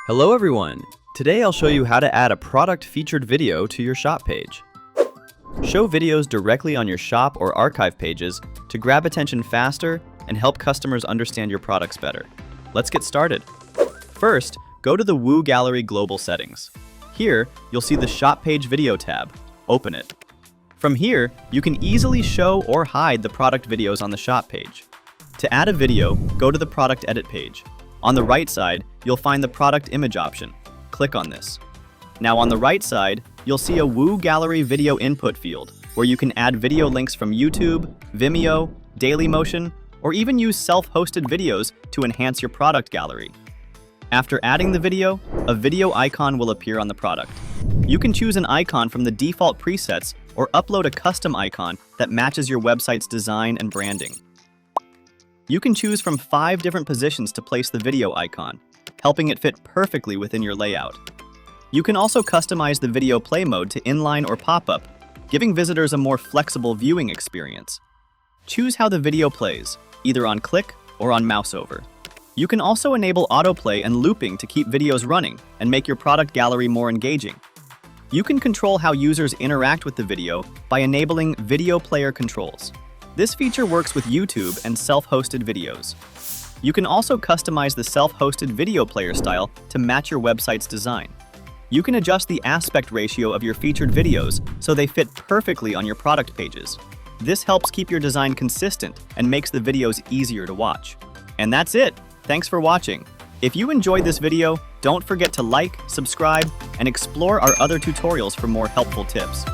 Hello everyone! Today I'll show you how to add a product featured video to your shop page. Show videos directly on your shop or archive pages to grab attention faster and help customers understand your products better. Let's get started. First, go to the WooCommerce Gallery Global Settings. Here, you'll see the Shop Page Video tab. Open it. From here, you can easily show or hide the product videos on the shop page. To add a video, go to the Product Edit page. On the right side, you'll find the Product Image option. Click on this. Now on the right side, you'll see a WooCommerce Gallery Video Input field, where you can add video links from YouTube, Vimeo, Dailymotion, or even use self-hosted videos to enhance your product gallery. After adding the video, a video icon will appear on the product. You can choose an icon from the default presets or upload a custom icon that matches your website's design and branding. You can choose from 5 different positions to place the video icon, helping it fit perfectly within your layout. You can also customize the video play mode to inline or pop-up, giving visitors a more flexible viewing experience. Choose how the video plays, either on click or on mouse over. You can also enable autoplay and looping to keep videos running and make your product gallery more engaging. You can control how users interact with the video by enabling video player controls. This feature works with YouTube and self-hosted videos. You can also customize the self-hosted video player style to match your website's design. You can adjust the aspect ratio of your featured videos so they fit perfectly on your product pages. This helps keep your design consistent and makes the videos easier to watch. And that's it! Thanks for watching. If you enjoyed this video, don't forget to like, subscribe, and explore our other tutorials for more helpful tips.